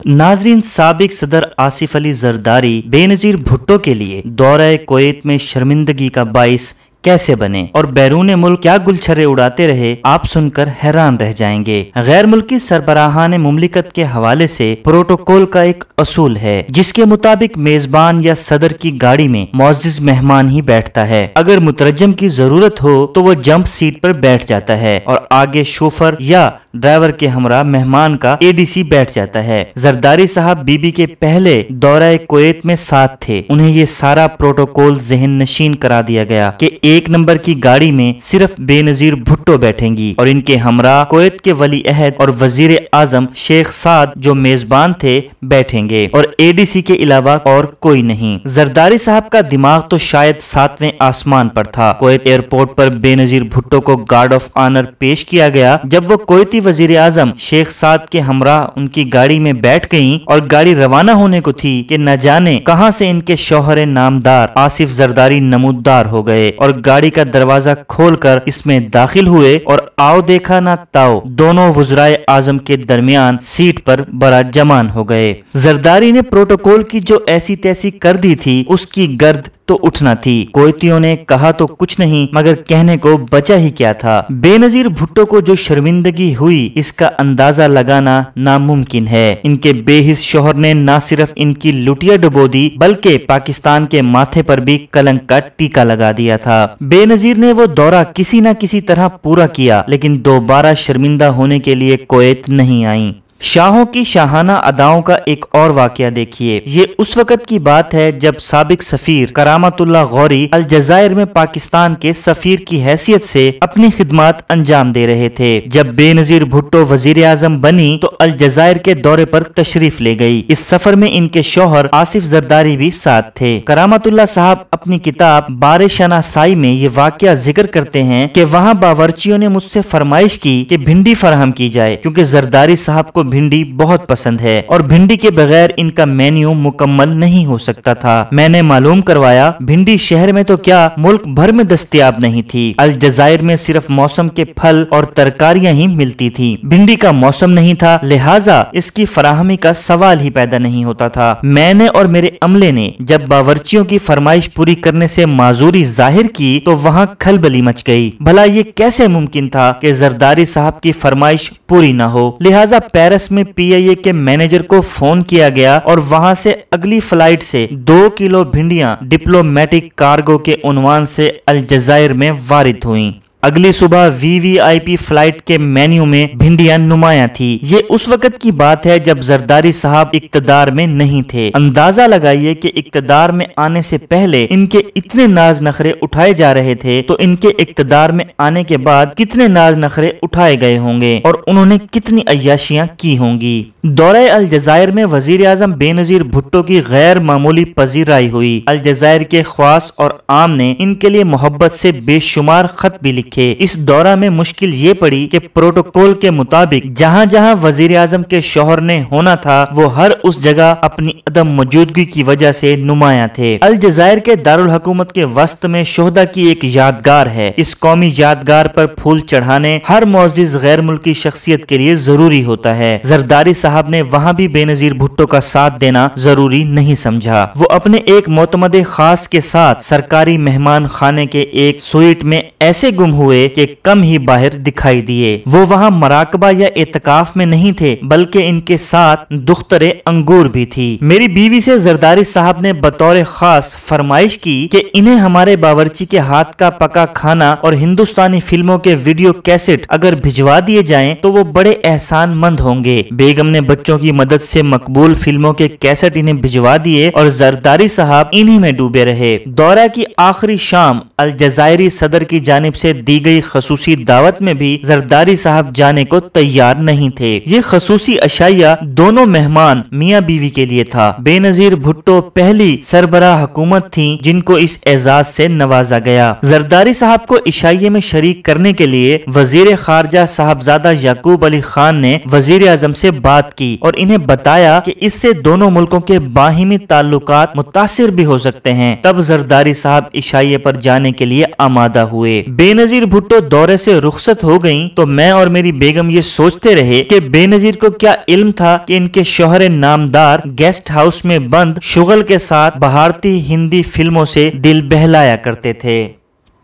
नाजरीन, साबिक सदर आसिफ अली जरदारी बेनजीर भुट्टो के लिए दौरा कुवैत में शर्मिंदगी का बाइस कैसे बने और बैरून मुल्क क्या गुलछरे उड़ाते रहे, आप सुनकर हैरान रह जाएंगे। गैर मुल्की सरबराहान मुमलिकत के हवाले से प्रोटोकॉल का एक असूल है जिसके मुताबिक मेजबान या सदर की गाड़ी में मुअज़्ज़िज़ मेहमान ही बैठता है। अगर मुतरज्जम की जरूरत हो तो वो जंप सीट पर बैठ जाता है और आगे शोफर या ड्राइवर के हमरा मेहमान का एडीसी बैठ जाता है। जरदारी साहब बीबी के पहले दौरा कुवैत में साथ थे। उन्हें ये सारा प्रोटोकॉल ज़हन नशीन करा दिया गया कि एक नंबर की गाड़ी में सिर्फ बेनजीर भुट्टो बैठेंगी और इनके हमरा कुवैत के वली अहद और वजीर आजम शेख साद जो मेजबान थे बैठेंगे और एडीसी के अलावा और कोई नहीं। जरदारी साहब का दिमाग तो शायद 7वें आसमान पर था। कुवैत एयरपोर्ट पर बेनजीर भुट्टो को गार्ड ऑफ ऑनर पेश किया गया जब वो कुवैती वजीर आजम शेख साद के हमरा उनकी गाड़ी में बैठ गईं और गाड़ी रवाना होने को थी कि न जाने कहां से इनके शौहर नामदार आसिफ जरदारी नमूदार हो गए और गाड़ी का दरवाजा खोलकर इसमें दाखिल हुए और आओ देखा ना ताओ दोनों वज़राए आजम के दरमियान सीट पर बड़ा जमान हो गए। जरदारी ने प्रोटोकॉल की जो ऐसी तैसी कर दी थी उसकी गर्द तो उठना थी। कुवैतियों ने कहा तो कुछ नहीं मगर कहने को बचा ही क्या था। बेनजीर भुट्टो को जो शर्मिंदगी हुई इसका अंदाजा लगाना नामुमकिन है। इनके बेहिस शौहर ने न सिर्फ इनकी लुटिया डुबो दी बल्कि पाकिस्तान के माथे पर भी कलंक का टीका लगा दिया था। बेनजीर ने वो दौरा किसी न किसी तरह पूरा किया लेकिन दोबारा शर्मिंदा होने के लिए कुवैत नहीं आई। शाहों की शाहाना अदाओं का एक और वाकया देखिए। ये उस वक्त की बात है जब साबिक सफीर करामतुल्लाह गौरी अलजायर में पाकिस्तान के सफीर की हैसियत से अपनी खिदमत अंजाम दे रहे थे। जब बेनजीर भुट्टो वजीर आजम बनी तो अलजायर के दौरे पर तशरीफ ले गई। इस सफर में इनके शौहर आसिफ जरदारी भी साथ थे। करामतुल्लाह साहब अपनी किताब बारिशाना साई में ये वाकया जिक्र करते हैं कि वहाँ बावर्चियों ने मुझसे फरमाइश की कि भिंडी फराहम की जाए क्योंकि जरदारी साहब को भिंडी बहुत पसंद है और भिंडी के बगैर इनका मेन्यू मुकम्मल नहीं हो सकता था। मैंने मालूम करवाया भिंडी शहर में तो क्या मुल्क भर में दस्तयाब नहीं थी। अलजायर में सिर्फ मौसम के फल और तरकारियां ही मिलती थी। भिंडी का मौसम नहीं था लिहाजा इसकी फराहमी का सवाल ही पैदा नहीं होता था। मैंने और मेरे अमले ने जब बावर्चियों की फरमाइश पूरी करने से माजूरी जाहिर की तो वहाँ खलबली मच गई। भला ये कैसे मुमकिन था कि जरदारी साहब की फरमाइश पूरी न हो। लिहाजा पेरिस में पीआईए के मैनेजर को फोन किया गया और वहां से अगली फ्लाइट से 2 किलो भिंडियां डिप्लोमेटिक कार्गो के उन्वान से अलजायर में वारिद हुईं। अगली सुबह वीवीआईपी फ्लाइट के मेन्यू में भिंडियां नुमाया थी। ये उस वक्त की बात है जब जरदारी साहब इक्तदार में नहीं थे। अंदाजा लगाइए कि इक्तदार में आने से पहले इनके इतने नाज नखरे उठाए जा रहे थे तो इनके इक्तदार में आने के बाद कितने नाज नखरे उठाए गए होंगे और उन्होंने कितनी अय्याशियां की होंगी। दौरे अलजायर में वजीर आजम बेनजीर भुट्टो की गैर मामूली पजीराई हुई। अलजायर के ख्वास और आम ने इनके लिए मोहब्बत से बेशुमार खत भी लिखे। इस दौरा में मुश्किल ये पड़ी कि प्रोटोकॉल के मुताबिक जहां जहां वजीर आजम के शौहर ने होना था वो हर उस जगह अपनी अदम मौजूदगी की वजह से नुमाया थे। अलजायर के दारुल हुकूमत के वस्त में शोहदा की एक यादगार है। इस कौमी यादगार पर फूल चढ़ाने हर मुअज़्ज़िज़ गैर मुल्की शख्सियत के लिए जरूरी होता है। जरदारी साहब ने वहां भी बेनजीर भुट्टो का साथ देना जरूरी नहीं समझा। वो अपने एक मोतमदे खास के साथ सरकारी मेहमान खाने के एक स्वीट में ऐसे गुम हुए कि कम ही बाहर दिखाई दिए। वो वहाँ मराकबा या एतकाफ में नहीं थे बल्कि इनके साथ दुख्तरे अंगूर भी थी। मेरी बीवी से जरदारी साहब ने बतौर खास फरमाइश की कि इन्हें हमारे बावर्ची के हाथ का पका खाना और हिंदुस्तानी फिल्मों के वीडियो कैसेट अगर भिजवा दिए जाएं तो वो बड़े एहसान मंद होंगे। बेगम ने बच्चों की मदद से मकबूल फिल्मों के कैसेट इन्हें भिजवा दिए और जरदारी साहब इन्हीं में डूबे रहे। दौरा की आखिरी शाम अलजायरी सदर की जानिब से दी गई खसूसी दावत में भी जरदारी साहब जाने को तैयार नहीं थे। ये खसूसी अशाया दोनों मेहमान मियाँ बीवी के लिए था। बेनजीर भुट्टो पहली सरबराह हुकूमत थी जिनको इस एजाज से नवाजा गया। जरदारी साहब को इशाइये में शरीक करने के लिए वजीर खारजा साहबजादा याकूब अली खान ने वजीर आजम से बात की और इन्हें बताया कि इससे दोनों मुल्कों के बाहिमी ताल्लुकात मुतासिर भी हो सकते हैं। तब जरदारी साहब बाद इशाइये पर जाने के लिए आमादा हुए। बेनजीर भुट्टो दौरे से रुखसत हो गईं तो मैं और मेरी बेगम ये सोचते रहे कि बेनजीर को क्या इल्म था कि इनके शौहर नामदार गेस्ट हाउस में बंद शुगल के साथ भारतीय हिंदी फिल्मों से दिल बहलाया करते थे।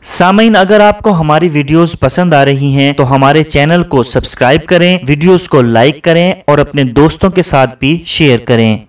सामीन, अगर आपको हमारी वीडियोस पसंद आ रही हैं तो हमारे चैनल को सब्सक्राइब करें, वीडियोस को लाइक करें और अपने दोस्तों के साथ भी शेयर करें।